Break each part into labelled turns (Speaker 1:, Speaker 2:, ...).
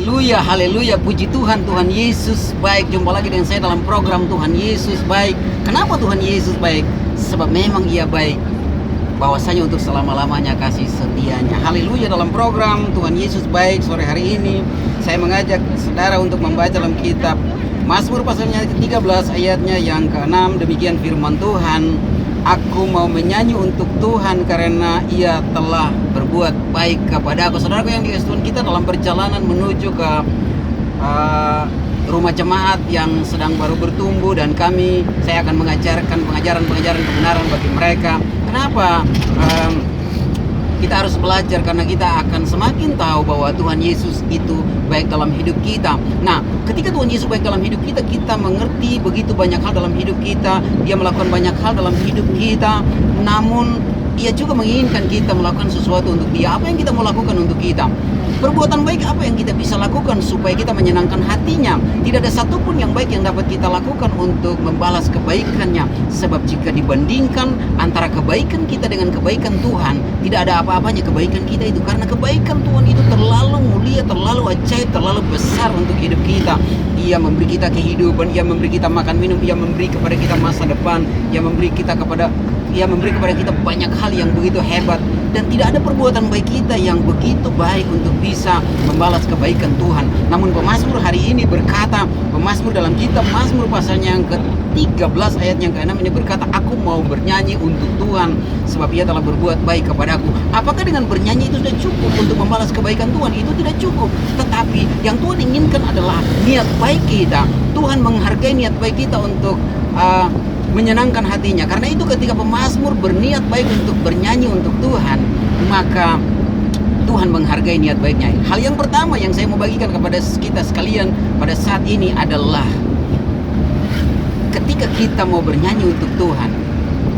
Speaker 1: Haleluya, haleluya, puji Tuhan, Tuhan Yesus baik. Jumpa lagi dengan saya dalam program Tuhan Yesus baik. Kenapa Tuhan Yesus baik? Sebab memang Ia baik. Bahwasanya untuk selama-lamanya kasih setianya. Haleluya, dalam program Tuhan Yesus baik sore hari ini saya mengajak saudara untuk membaca dalam kitab Mazmur pasalnya ke-13 ayatnya yang ke-6. Demikian firman Tuhan. Aku mau menyanyi untuk Tuhan karena Ia telah berbuat baik kepada aku. Saudaraku yang dikasihi Tuhan, kita dalam perjalanan menuju ke rumah jemaat yang sedang baru bertumbuh, dan saya akan mengajarkan pengajaran kebenaran bagi mereka. Kenapa kita harus belajar? Karena kita akan semakin tahu bahwa Tuhan Yesus itu baik dalam hidup kita. Nah, ketika Tuhan Yesus baik dalam hidup kita, kita mengerti begitu banyak hal dalam hidup kita. Dia melakukan banyak hal dalam hidup kita. Namun Dia juga menginginkan kita melakukan sesuatu untuk Dia. Apa yang kita mau lakukan untuk kita? Perbuatan baik apa yang kita bisa lakukan supaya kita menyenangkan hatinya? Tidak ada satupun yang baik yang dapat kita lakukan untuk membalas kebaikannya. Sebab jika dibandingkan antara kebaikan kita dengan kebaikan Tuhan, tidak ada apa-apanya kebaikan kita itu. Karena kebaikan Tuhan itu terlalu mulia, terlalu ajaib, terlalu besar untuk hidup kita. Ia memberi kita kehidupan, Ia memberi kita makan minum, Ia memberi kepada kita masa depan, Ia memberi kepada kita banyak hal yang begitu hebat. Dan tidak ada perbuatan baik kita yang begitu baik untuk bisa membalas kebaikan Tuhan. Namun pemazmur hari ini berkata, pemazmur dalam kitab Mazmur pasalnya yang ke-13 ayat yang ke-6 ini berkata, aku mau bernyanyi untuk Tuhan sebab Ia telah berbuat baik kepadaku. Apakah dengan bernyanyi itu sudah cukup untuk membalas kebaikan Tuhan? Itu tidak cukup. Tetapi yang Tuhan inginkan adalah niat baik kita. Tuhan menghargai niat baik kita untuk menyenangkan hatinya. Karena itu ketika pemazmur berniat baik untuk bernyanyi untuk Tuhan, maka Tuhan menghargai niat baiknya. Hal yang pertama yang saya mau bagikan kepada kita sekalian pada saat ini adalah ketika kita mau bernyanyi untuk Tuhan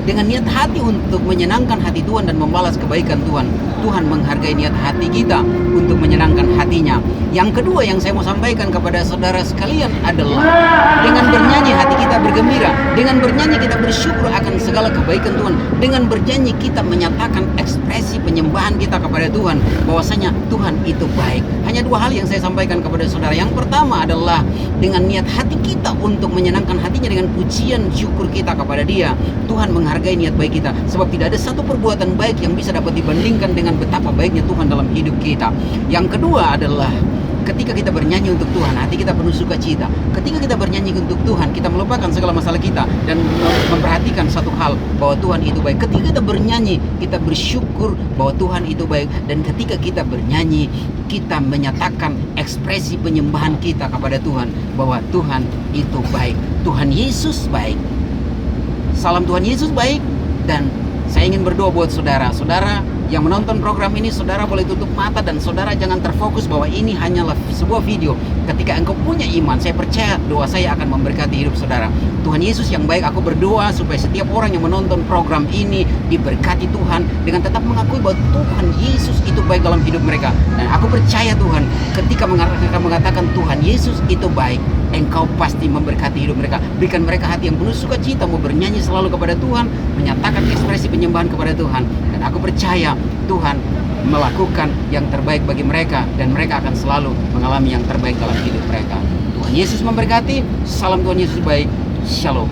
Speaker 1: dengan niat hati untuk menyenangkan hati Tuhan dan membalas kebaikan Tuhan, Tuhan menghargai niat hati kita untuk menyenangkan hatinya. Yang kedua yang saya mau sampaikan kepada saudara sekalian adalah dengan bernyanyi hati kita bergembira. Dengan bernyanyi kita bersyukur akan segala kebaikan Tuhan. Dengan bernyanyi kita menyatakan ekspresi penyembahan kita kepada Tuhan, bahwasanya Tuhan itu baik. Hanya dua hal yang saya sampaikan kepada saudara. Yang pertama adalah dengan niat hati kita untuk menyenangkan hatinya dengan pujian syukur kita kepada Dia. Tuhan menghargai niat baik kita. Sebab tidak ada satu perbuatan baik yang bisa dapat dibandingkan dengan betapa baiknya Tuhan dalam hidup kita. Yang kedua adalah ketika kita bernyanyi untuk Tuhan, hati kita penuh sukacita. Ketika kita bernyanyi untuk Tuhan, kita melupakan segala masalah kita dan memperhatikan satu hal, bahwa Tuhan itu baik. Ketika kita bernyanyi, kita bersyukur bahwa Tuhan itu baik. Dan ketika kita bernyanyi, kita menyatakan ekspresi penyembahan kita kepada Tuhan, bahwa Tuhan itu baik. Tuhan Yesus baik. Salam Tuhan Yesus baik. Dan saya ingin berdoa buat saudara yang menonton program ini. Saudara boleh tutup mata dan saudara jangan terfokus bahwa ini hanyalah sebuah video. Ketika engkau punya iman, saya percaya doa saya akan memberkati hidup saudara. Tuhan Yesus yang baik, aku berdoa supaya setiap orang yang menonton program ini diberkati Tuhan dengan tetap mengakui bahwa Tuhan Yesus itu baik dalam hidup mereka. Dan aku percaya Tuhan, ketika mereka mengatakan Tuhan Yesus itu baik, Engkau pasti memberkati hidup mereka. Berikan mereka hati yang penuh sukacita, mau bernyanyi selalu kepada Tuhan, menyatakan ekspresi penyembahan kepada Tuhan. Dan aku percaya Tuhan melakukan yang terbaik bagi mereka, dan mereka akan selalu mengalami yang terbaik dalam hidup mereka. Tuhan Yesus memberkati. Salam Tuhan Yesus baik. Shalom.